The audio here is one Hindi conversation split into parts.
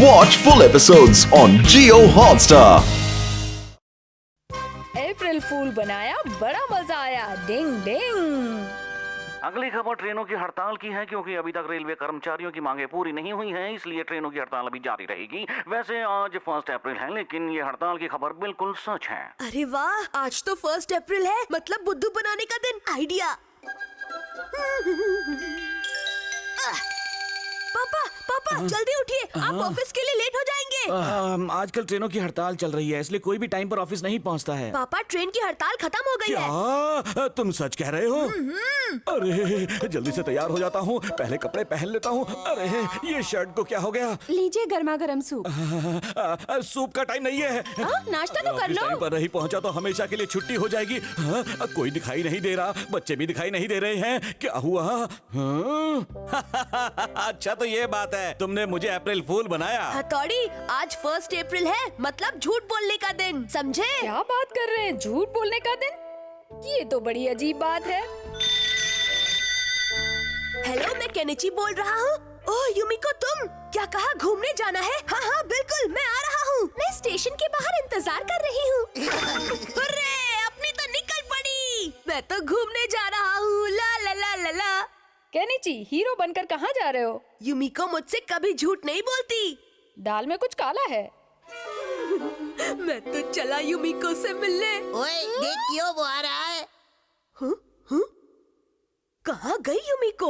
Watch full episodes on Jio Hotstar. अप्रैल फूल बनाया, बड़ा मजा आया। डिंग डिंग। अगली खबर ट्रेनों की हड़ताल की है, क्योंकि अभी तक रेलवे कर्मचारियों की मांगे पूरी नहीं हुई हैं, इसलिए ट्रेनों की हड़ताल अभी जारी रहेगी। वैसे आज 1 अप्रैल है, लेकिन ये हड़ताल की खबर बिल्कुल सच है। अरे वाह, आज तो 1 अप्रैल है, मतलब बुद्धू बनाने का दिन। आइडिया। पापा जल्दी उठिए, आप ऑफिस के लिए लेट हो जाएंगे। आजकल ट्रेनों की हड़ताल चल रही है, इसलिए कोई भी टाइम पर ऑफिस नहीं पहुंचता है। पापा, ट्रेन की हड़ताल खत्म हो गई है। क्या तुम सच कह रहे हो? अरे जल्दी से तैयार हो जाता हूँ, पहले कपड़े पहन लेता हूँ। अरे ये शर्ट को क्या हो गया? लीजिए गर्मा गर्म सूप। सूप का टाइम नहीं है। नाश्ता तो कर ऑफिस लो। टाइम पर नहीं पहुँचा तो हमेशा के लिए छुट्टी हो जाएगी। हाँ, कोई दिखाई नहीं दे रहा, बच्चे भी दिखाई नहीं दे रहे हैं। क्या हुआ? हाँ? अच्छा तो ये बात है, तुमने मुझे अप्रैल फूल बनाया। हथौड़ी, आज 1 अप्रैल है, मतलब झूठ बोलने का दिन, समझे? क्या बात कर रहे हैं, झूठ बोलने का दिन? ये तो बड़ी अजीब बात है। हेलो, मैं केनिची बोल रहा हूँ। ओह युमिको, तुम क्या कहा? घूमने जाना है? हाँ हाँ बिल्कुल, मैं आ रहा हूँ। मैं स्टेशन के बाहर इंतजार कर रही हूँ। अरे अपनी तो निकल पड़ी। मैं तो घूमने जा रहा हूँ। ला ला ला ला ला। केनिची, हीरो बनकर कहाँ जा रहे हो? युमिको मुझसे कभी झूठ नहीं बोलती। दाल में कुछ काला है। मैं तो चला युमिको से मिलने। ओए देख, क्यों वो आ रहा है? कहाँ गई युमिको?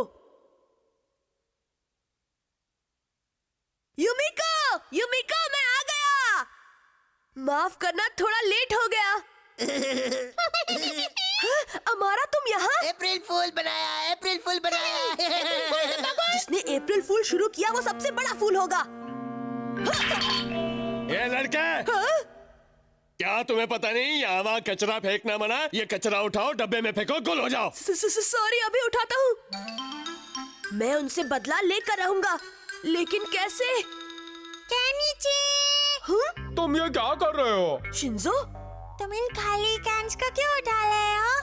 युमिको, युमिको, मैं आ गया। माफ करना, थोड़ा लेट हो गया। अमारा, तुम यहाँ? अप्रैल फूल बनाया, अप्रैल फूल बनाया। जिसने अप्रैल फूल शुरू किया वो सबसे बड़ा फूल होगा। ये लड़के, हाँ? क्या तुम्हें पता नहीं यहाँ वहाँ कचरा फेंकना मना? ये कचरा उठाओ, डब्बे में फेंको, गुल हो जाओ। सॉरी, अभी उठाता हूँ। मैं उनसे बदला लेकर रहूंगा, लेकिन कैसे? केनिची, हाँ? तुम ये क्या कर रहे हो? शिंजो, तुम इन खाली कैंस का क्यों उठा रहे हो?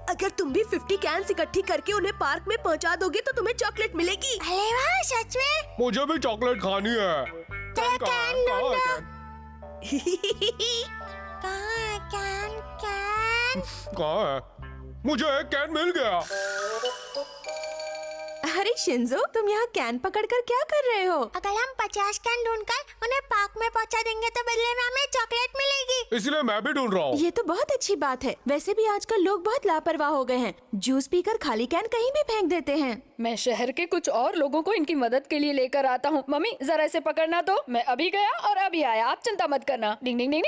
अगर तुम भी 50 कैंस इकट्ठी करके उन्हें पार्क में पहुंचा दोगे तो तुम्हें चॉकलेट मिलेगी। अरे वाह, सच में? मुझे भी चॉकलेट खानी है। चलो कैन ढूंढो। कहाँ है? कहाँ है कैन? कहाँ है? मुझे एक कैन मिल गया। अरे शिंजो, तुम यहाँ कैन पकड़कर क्या कर रहे हो? अगर हम 50 कैन ढूंढकर उन्हें पार्क में पहुंचा देंगे तो बदले में हमें चॉकलेट मिलेगी। इसलिए मैं भी ढूंढ रहा हूँ। ये तो बहुत अच्छी बात है। वैसे भी आजकल लोग बहुत लापरवाह हो गए हैं, जूस पीकर खाली कैन कहीं भी फेंक देते हैं। मैं शहर के कुछ और लोगों को इनकी मदद के लिए लेकर आता हूँ। मम्मी जरा इसे पकड़ना तो। मैं अभी गया और अभी आया, आप चिंता मत करना। डिंग डिंग डिंग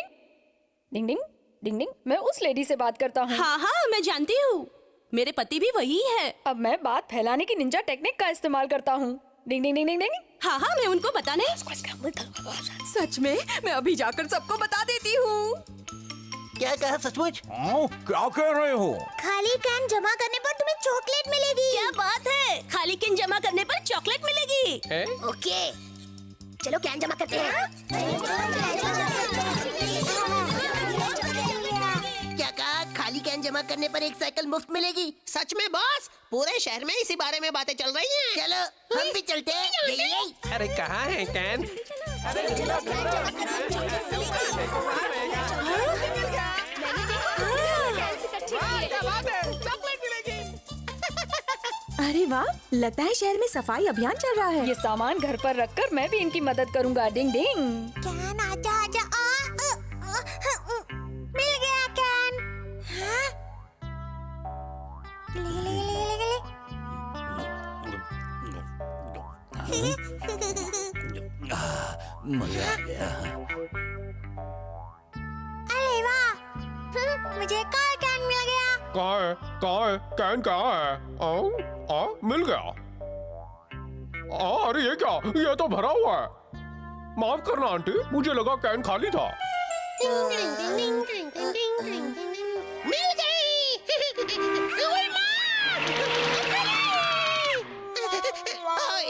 डिंग डिंग डिंग डिंग। मैं उस लेडी से बात करता हूँ। हाँ हाँ, मैं जानती हूँ, मेरे पति भी वही है। अब मैं बात फैलाने की निंजा टेक्निक का इस्तेमाल करता हूँ। डिंग डिंग डिंग डिंग डिंग। हाँ हाँ, मैं उनको बताने। सच में, मैं अभी जाकर सबको बता देती हूँ। क्या कहा? सचमुच? क्या कह रहे हो? खाली कैन जमा करने पर तुम्हें चॉकलेट मिलेगी। क्या बात है? खाली कैन जमा करने पर चॉकलेट मिलेगी। ओके, चलो कैन जमा करते हैं। क्या कहा? खाली कैन जमा करने पर एक साइकिल मुफ्त मिलेगी। सच में बॉस? पूरे शहर में इसी बारे में बातें चल रही हैं। चलो हम भी चलते हैं। यही। अरे कहाँ है कैन? अरे वाह, लगता है शहर में सफाई अभियान चल रहा है। ये सामान घर पर रखकर मैं भी इनकी मदद करूँगा। डिंग डिंग। कैन आजा आजा। मिल गया कैन। हाँ? मजा आ गया। अरे वाह, मुझे कहाँ कैन मिल गया? कहाँ है? कहाँ है? कैन कहाँ है? मिल गया। अरे ये क्या? ये तो भरा हुआ है। माफ करना आंटी, मुझे लगा कैन खाली था। मिल गई।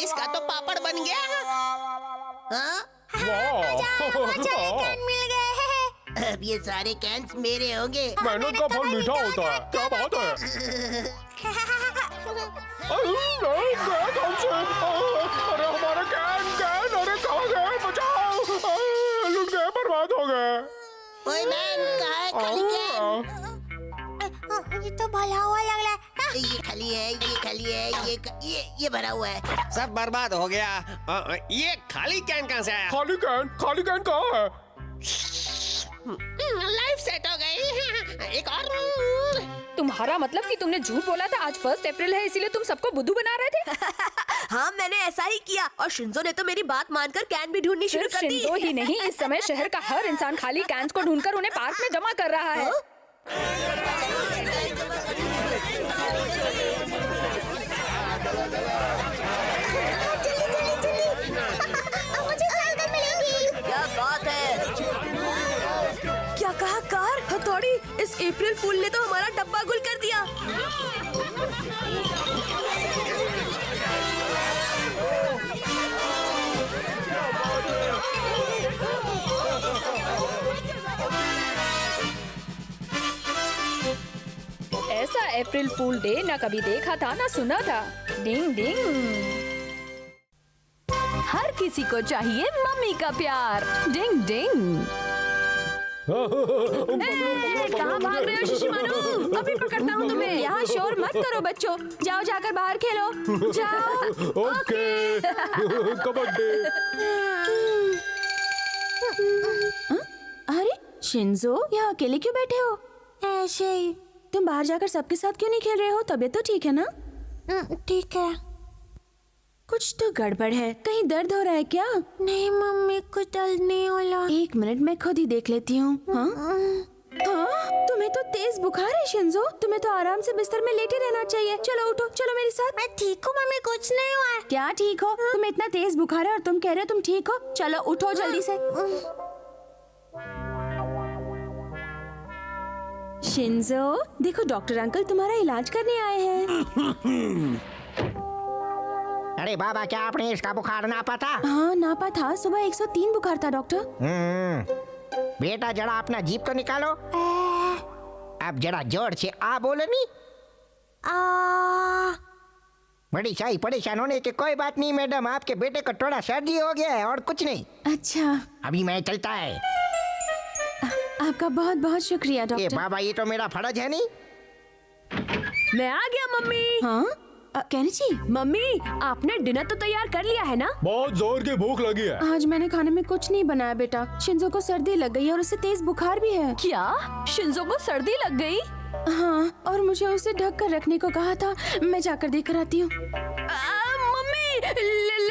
इसका तो पापड़ बन गया। हाँ? वाह। कैन मिल गए। अब ये सारे कैन्स मेरे होंगे। मेहनत का फल मीठा होता है। क्या बात है? अरे, गया कौन से? ओए बहन, कहाँ है खाली कैन? ये तो भला हुआ लग रहा है। ये खाली है, ये खाली है, ये भरा हुआ है। सब बर्बाद हो गया। ये खाली कैन कहाँ से आया? खाली कैन कहाँ है? लाइफ सेट हो गई। एक और। तुम्हारा मतलब कि तुमने झूठ बोला था आज 1 अप्रैल है इसीलिए तुम सबको बुद्धू बना रहे थे? हाँ, मैंने ऐसा ही किया और शिंजो ने तो मेरी बात मानकर कैन भी ढूंढनी शुरू सिर्फ कर दी। शिंजो ही नहीं, इस समय शहर का हर इंसान खाली कैंस को ढूंढकर उन्हें पार्क में जमा कर रहा है। मुझे साइकिल मिलेगी। क्या बात है? क्या कहा कार? हथौड़ी, इस अप्रैल फूल ने तो हमारा डब्बा गुल कर दिया। ऐसा अप्रैल फूल डे ना कभी देखा था ना सुना था। डिंग डिंग। हर किसी को चाहिए मम्मी का प्यार। डिंग डिंग। कहाँ भाग रहे हो शिशिमारू? अभी पकड़ता हूँ तुम्हें। यहाँ शोर मत करो बच्चों, जाओ जाकर बाहर खेलो। जाओ। ओके। कबड्डी। अरे शिंजो, यहाँ अकेले क्यों बैठे हो? ऐसे ही। तुम बाहर जाकर सबके साथ क्यों नहीं खेल रहे हो? तबीयत तो ठीक है ना? ठीक है। कुछ तो गड़बड़ है। कहीं दर्द हो रहा है क्या? नहीं मम्मी, कुछ दर्द नहीं हो रहा। 1 मिनट मैं खुद ही देख लेती हूँ। हाँ? हाँ? तुम्हें तो तेज बुखार है शिंजो। तुम्हें तो आराम से बिस्तर में लेटे रहना चाहिए। चलो उठो, चलो मेरे साथ। मैं ठीक हूँ मम्मी, कुछ नहीं हुआ है। क्या ठीक हो? तुम्हें इतना तेज बुखार है और तुम कह रहे हो तुम ठीक हो? चलो उठो जल्दी से। शिंजो, देखो डॉक्टर अंकल तुम्हारा इलाज करने आए हैं। अरे बाबा, क्या आपने इसका बुखार नापा था? हाँ नापा था, सुबह 103 बुखार था डॉक्टर। बेटा जरा अपना जीप तो निकालो। अब जरा जोर से आ बोलो नी। बड़ी शाही परेशान होने की कोई बात नहीं मैडम, आपके बेटे को थोड़ा सर्दी हो गया है और कुछ नहीं। अच्छा, अभी मैं चलता है। आपका बहुत बहुत शुक्रिया ये डॉक्टर। बाबा, ये तो मेरा फर्ज है नहीं। मैं आ गया मम्मी। हाँ केनिची, मम्मी आपने डिनर तो तैयार कर लिया है ना? बहुत जोर की भूख लगी है। आज मैंने खाने में कुछ नहीं बनाया बेटा। शिंजो को सर्दी लग गई है और उसे तेज बुखार भी है। क्या शिंजो को सर्दी लग गई? हाँ, और मुझे उसे ढक कर रखने को कहा था। मैं जाकर देख कर आती हूँ। मम्मी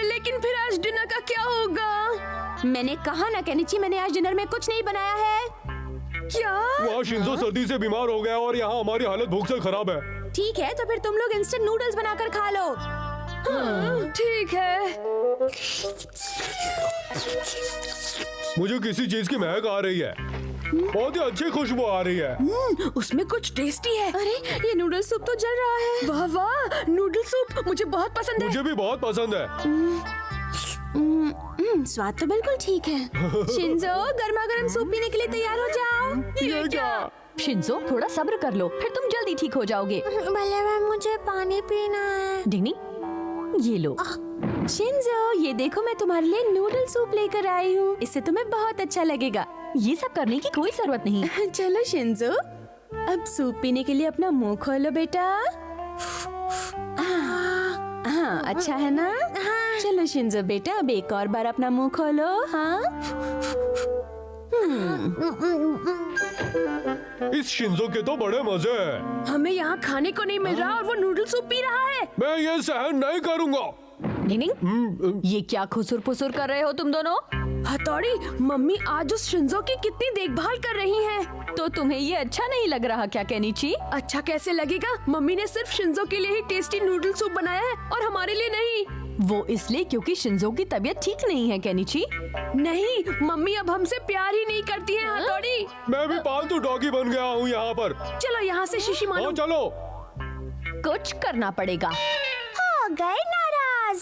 लेकिन फिर आज डिनर का क्या होगा? मैंने कहा ना केनिची, मैंने आज डिनर में कुछ नहीं बनाया है। क्या? वहाँ शिंजो सर्दी से बीमार हो गया और यहाँ हमारी हालत भूख से खराब है। ठीक है, तो फिर तुम लोग इंस्टेंट नूडल्स बनाकर खा लो। हाँ, ठीक है। मुझे किसी चीज की महक आ रही है। बहुत ही अच्छी खुशबू आ रही है। उसमें कुछ टेस्टी है। अरे ये नूडल सूप तो जल रहा है। वाह वाह, नूडल सूप मुझे बहुत पसंद है। मुझे भी बहुत पसंद है। स्वाद तो बिल्कुल ठीक है। शिंजो, गर्मा गर्म सूप पीने के लिए तैयार हो जाओ। ये क्या? शिंजो थोड़ा सब्र कर लो, फिर तुम जल्दी ठीक हो जाओगे। भले में मुझे पानी पीना है। डिंगनी, ये लो। शिंजो, ये देखो मैं तुम्हारे लिए नूडल सूप लेकर आई हूँ। इससे तुम्हें बहुत अच्छा लगेगा। ये सब करने की कोई जरूरत नहीं। चलो शिंजो, अब सूप पीने के लिए अपना मुंह खोलो बेटा। हाँ, अच्छा है ना? चलो शिंजो बेटा, अब एक और बार अपना मुंह खोलो। हाँ। इस शिंजो के तो बड़े मजे हैं। हमें यहाँ खाने को नहीं मिल रहा और वो नूडल सूप पी रहा है। मैं ये सहन नहीं करूँगा। डिंगडिंग, ये क्या खुसुर फुसुर कर रहे हो तुम दोनों? हथौड़ी, मम्मी आज उस शिंजो की कितनी देखभाल कर रही हैं। तो तुम्हें ये अच्छा नहीं लग रहा क्या केनिची? अच्छा कैसे लगेगा? मम्मी ने सिर्फ शिंजो के लिए ही टेस्टी नूडल सूप बनाया है और हमारे लिए नहीं। वो इसलिए क्योंकि शिंजो की तबीयत ठीक नहीं है केनिची। नहीं, मम्मी अब हमसे प्यार ही नहीं करती है हथौड़ी। मैं भी पालतू डॉगी बन गया हूँ यहाँ पर। चलो यहाँ से शिशिमारू। हाँ चलो। कुछ करना पड़ेगा। हो गए नाराज।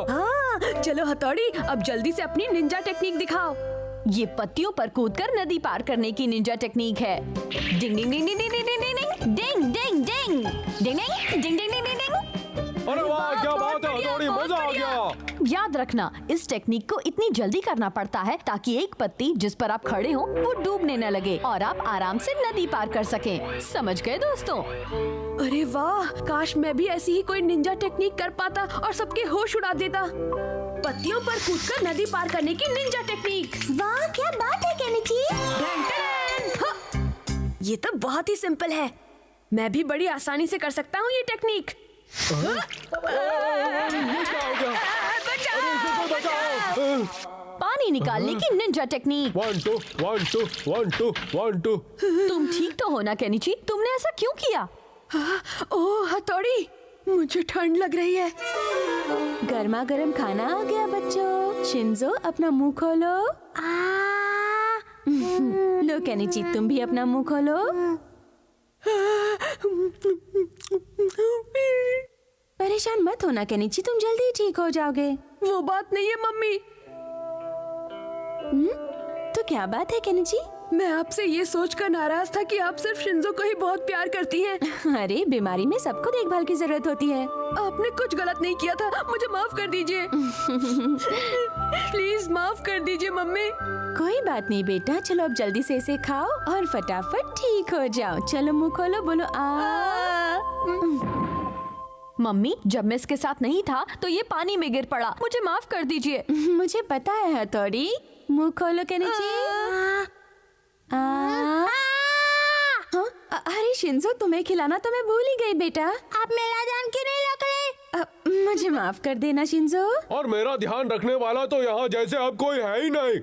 हाँ, चलो हथौड़ी, अब जल्दी से अपनी निंजा टेक्निक दिखाओ। ये पत्तियों पर कूदकर नदी पार करने की निंजा टेक्निक है। डिंग डिंग डिंग डिंग डिंग डिंग डिंग डिंग डिंग डिंग डिंग डिंग डिंग डिंग डिंग डिंग। अरे वाह क्या बात है हथौड़ी, मजा आ गया। याद रखना, इस टेक्निक को इतनी जल्दी करना पड़ता है ताकि एक पत्ती जिस पर आप खड़े हो वो डूबने न लगे और आप आराम से नदी पार कर सकें। समझ गए दोस्तों? अरे वाह, काश मैं भी ऐसी ही कोई निंजा टेक्निक कर पाता और सबके होश उड़ा देता। पत्तियों पर कूदकर नदी पार करने की निंजा टेक्निक। वाह क्या बात है केनिची। ये तो बहुत ही सिंपल है, मैं भी बड़ी आसानी से कर सकता हूँ ये टेक्निक। पानी निकालने की निंजा टेक्निक। 1 2 1 2 1 2 1 2। तुम ठीक तो हो ना केनिची? तुमने ऐसा क्यों किया? ओह हथौड़ी, मुझे ठंड लग रही है। गर्मा गर्म खाना आ गया बच्चों। शिंजो अपना मुंह खोलो। लो केनिची, तुम भी अपना मुंह खोलो। परेशान मत होना केनिची, तुम जल्दी ठीक हो जाओगे। वो बात नहीं है मम्मी। तो क्या बात है केनिची? मैं आपसे ये सोचकर नाराज था कि आप सिर्फ शिंजो को ही बहुत प्यार करती हैं। अरे बीमारी में सबको देखभाल की जरूरत होती है। आपने कुछ गलत नहीं किया था, मुझे माफ कर दीजिए। प्लीज माफ कर दीजिए मम्मी। कोई बात नहीं बेटा, चलो अब जल्दी से इसे खाओ और फटाफट ठीक हो जाओ। चलो मुंह खोलो, बोलो आ। मम्मी, जब मैं इसके साथ नहीं था तो ये पानी में गिर पड़ा, मुझे माफ कर दीजिए। मुझे पता है हथौड़ी, मुंह खोलो केनिची। अरे शिंजो, तुम्हें खिलाना तो मैं भूल ही गई बेटा। आप मेरा ध्यान क्यों नहीं रख रहे? मुझे माफ कर देना शिंजो। और मेरा ध्यान रखने वाला तो यहाँ जैसे अब कोई है ही नहीं।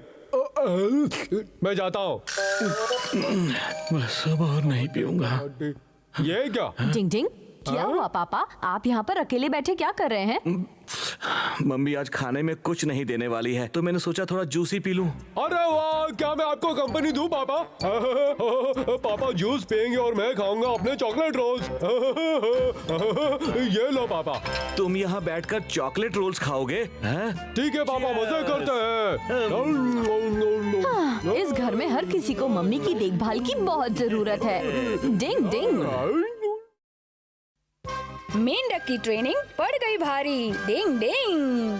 मैं जाता हूँ। बस अब और नहीं पीऊंगा। ये क्या? डिंग डिंग, क्या हुआ पापा? आप यहाँ पर अकेले बैठे क्या कर रहे हैं? मम्मी आज खाने में कुछ नहीं देने वाली है तो मैंने सोचा थोड़ा जूस ही पी लूं। अरे वाह, क्या मैं आपको कंपनी दूं पापा? पापा जूस पियेंगे और मैं खाऊंगा अपने चॉकलेट रोल्स। ये लो पापा। तुम यहाँ बैठकर चॉकलेट रोल्स खाओगे? हैं? ठीक है पापा, मजे करते हैं। इस घर में हर किसी को मम्मी की देखभाल की बहुत जरूरत है। डिंग डिंग। मेंढक की ट्रेनिंग पड़ गई भारी। डिंग डिंग।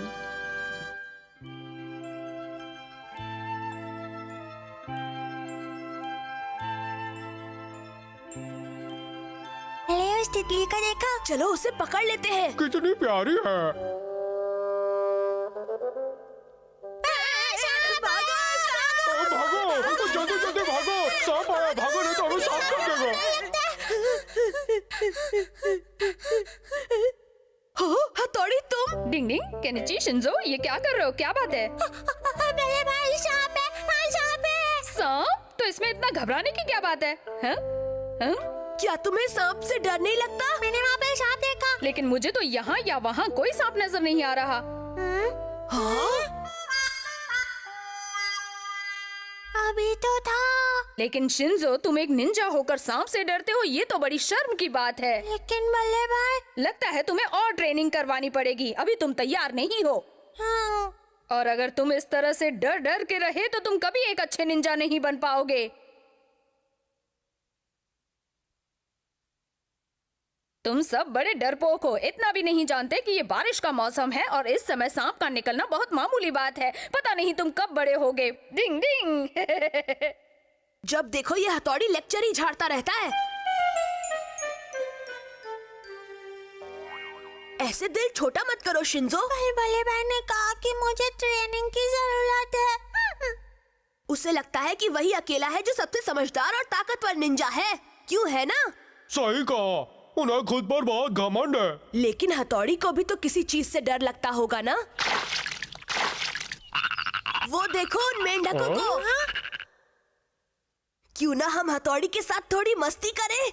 अरे उस तितली को देखो। चलो उसे पकड़ लेते हैं। कितनी प्यारी है। भागो, जल्दी जल्दी भागो, सांप आया, भागो नहीं तो हमें सांप कर देगा। हो हथौड़ी तुम? डिंग डिंग, केनिची, शिंजो, ये क्या कर रहे हो? क्या बात है? मेरे भाई सांप है, सांप है। सांप? तो इसमें इतना घबराने की क्या बात है? हैं? हैं? क्या तुम्हें सांप से डर नहीं लगता? मैंने वहाँ पे सांप देखा। लेकिन मुझे तो यहाँ या वहाँ कोई सांप नजर नहीं आ रहा। अभी तो था। लेकिन शिंजो, तुम एक निंजा होकर सांप से डरते हो, ये तो बड़ी शर्म की बात है। लेकिन बल्ले भाई। लगता है तुम्हें और ट्रेनिंग करवानी पड़ेगी। अभी तुम तैयार नहीं हो। हाँ। और अगर तुम इस तरह से डर डर के रहे तो तुम कभी एक अच्छे निंजा नहीं बन पाओगे। तुम सब बड़े डरपोक हो, इतना भी नहीं जानते कि ये बारिश का मौसम है और इस समय सांप का निकलना बहुत मामूली बात है। पता नहीं तुम कब बड़े होगे। डिंग डिंग। जब देखो ये हथौड़ी लेक्चर ही झाड़ता रहता है। ऐसे दिल छोटा मत करो शिंजो। बल्ले भाई ने कहा कि मुझे ट्रेनिंग की जरूरत है। उसे लगता है कि वही अकेला है जो सबसे समझदार और ताकतवर निंजा है। क्यों है ना? सही कहा, उन्हें खुद पर बहुत घमंड है। लेकिन हथौड़ी को भी तो किसी चीज से डर लगता होगा ना। वो देखो उन मेंढकों को। क्यों ना हम हथौड़ी के साथ थोड़ी मस्ती करें?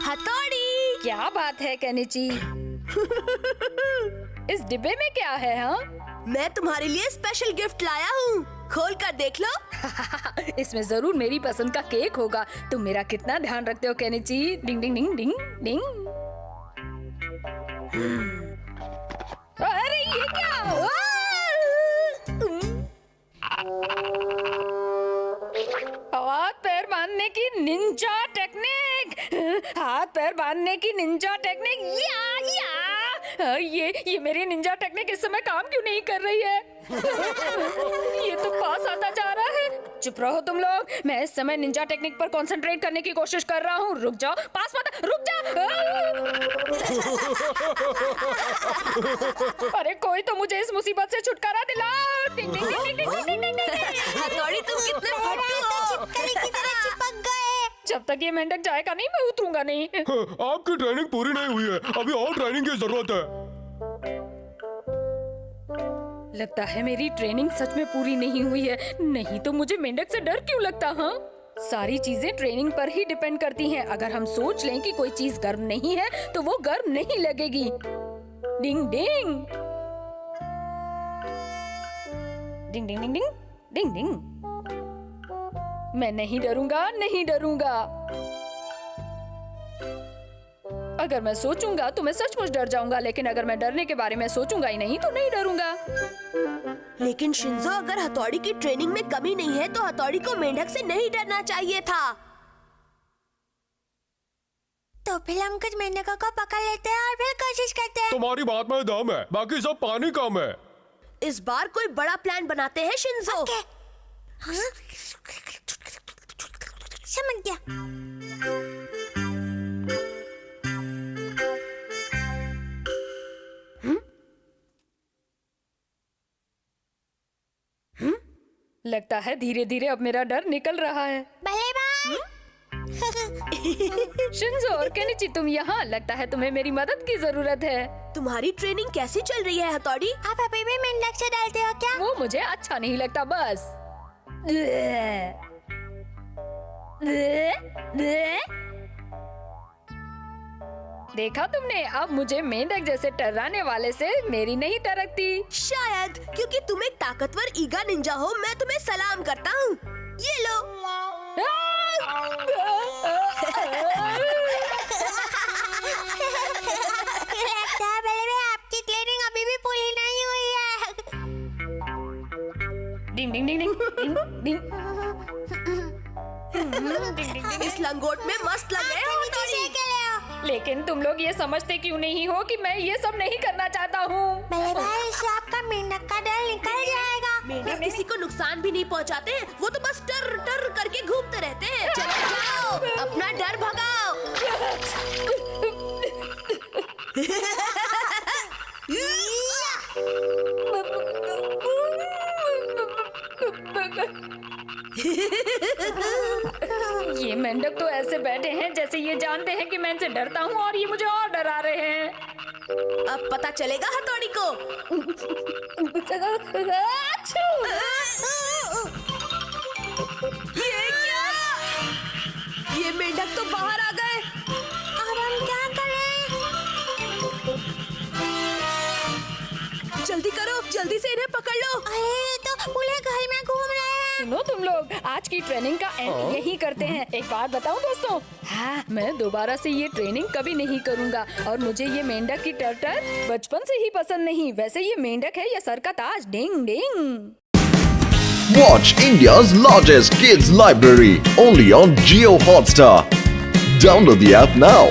हथौड़ी। क्या बात है केनिची? इस डिब्बे में क्या है? हाँ, मैं तुम्हारे लिए स्पेशल गिफ्ट लाया हूँ, खोल कर देख लो। इसमें जरूर मेरी पसंद का केक होगा। तुम मेरा कितना ध्यान रखते हो केनिची। डिंग डिंग डिंग डिंग डिंग। अरे ये क्या? हाथ पैर बांध बांधने की निंजा टेक्निक, हाथ पैर बांधने की निंजा टेक्निक। ये मेरी निंजा टेक्निक इस समय काम क्यों नहीं कर रही है? ये तो पास आता जा रहा है। चुप रहो तुम लोग, मैं इस समय निंजा टेक्निक पर कंसंट्रेट करने की कोशिश कर रहा हूँ। रुक जाओ, पास मत, रुक जाओ। अरे कोई तो मुझे इस मुसीबत से छुटकारा दिलाओ। टिंग टिंग टिंग टिंग टिंग टिंग टिंग। हथौड़ी तुम कितने फट्टू हो। चिपकली की तरह चिपक गए। जब तक ये मेंढक जाएगा नहीं मैं उतरूंगा नहीं। आपकी ट्रेनिंग पूरी नहीं हुई है, अभी और ट्रेनिंग की जरूरत है। लगता है मेरी ट्रेनिंग सच में पूरी नहीं हुई है, नहीं तो मुझे मेंढक से डर क्यों लगता? हाँ, सारी चीजें ट्रेनिंग पर ही डिपेंड करती हैं। अगर हम सोच लें कि कोई चीज गर्म नहीं है तो वो गर्म नहीं लगेगी। डिंग डिंग डिंग डिंग डिंग डिंग डिंग डिंग। मैं नहीं डरूंगा, नहीं डरूंगा। अगर मैं सोचूंगा तो मैं सचमुच डर जाऊंगा, लेकिन अगर मैं डरने के बारे में सोचूंगा ही नहीं तो नहीं डरूंगा। लेकिन शिंजो, अगर हथौड़ी की ट्रेनिंग में कमी नहीं है तो हथौड़ी को मेंढक से नहीं डरना चाहिए था। तो फिर हम कुछ मेंढकों को पकड़ लेते हैं और फिर कोशिश करते हैं। तुम्हारी बात में दम है, बाकी सब पानी कम है। इस बार कोई बड़ा प्लान बनाते हैं शिंजो। ओके। हाँ? समझ गया। लगता है धीरे धीरे अब मेरा डर निकल रहा है। भले बाय। शिंजो और केनिची, तुम यहाँ? लगता है तुम्हें मेरी मदद की जरूरत है। तुम्हारी ट्रेनिंग कैसी चल रही है हथौड़ी? आप अभी भी मेंढक से डरते हो क्या? वो मुझे अच्छा नहीं लगता बस। देखा तुमने, अब मुझे मेंढक जैसे टर्राने वाले से मेरी नहीं टरकती। शायद क्योंकि तुम एक ताकतवर ईगा निंजा हो, मैं तुम्हें सलाम करता हूँ। ये लो। लगता है भले आपकी ट्रेनिंग अभी भी पूरी नहीं हुई है। डिंग डिंग डिंग डिंग डिंग डिंग। इस लंगोट में मस्त लग रहे हो हथौड़ी। लेकिन तुम लोग ये समझते क्यों नहीं हो कि मैं ये सब नहीं करना चाहता हूँ? भले भाई, इससे आपका मेंढक का डर निकल जाएगा। मेंढक किसी को नुकसान भी नहीं पहुँचाते, वो तो बस टर टर करके घूमते रहते हैं। चलो जाओ, अपना डर भगाओ। ये मेंढक तो ऐसे बैठे हैं जैसे ये जानते हैं कि मैं इनसे डरता हूँ और ये मुझे और डरा रहे हैं। अब पता चलेगा हथौड़ी को। ये क्या? ये मेंढक तो बाहर आ गए। अब हम क्या करें? जल्दी करो, जल्दी से इन्हें पकड़ लो। अरे तो पूरे घर में घूम रहे हैं। सुनो तुम लोग, आज की ट्रेनिंग का एंड यही करते हैं। एक बात बताऊं दोस्तों, हाँ, मैं दोबारा से ये ट्रेनिंग कभी नहीं करूंगा। और मुझे ये मेंढक की टर्टर बचपन से ही पसंद नहीं। वैसे ये मेंढक है या सर का ताज? डिंग डिंग। Watch India's largest kids library only on Jio Hotstar. Download the app now.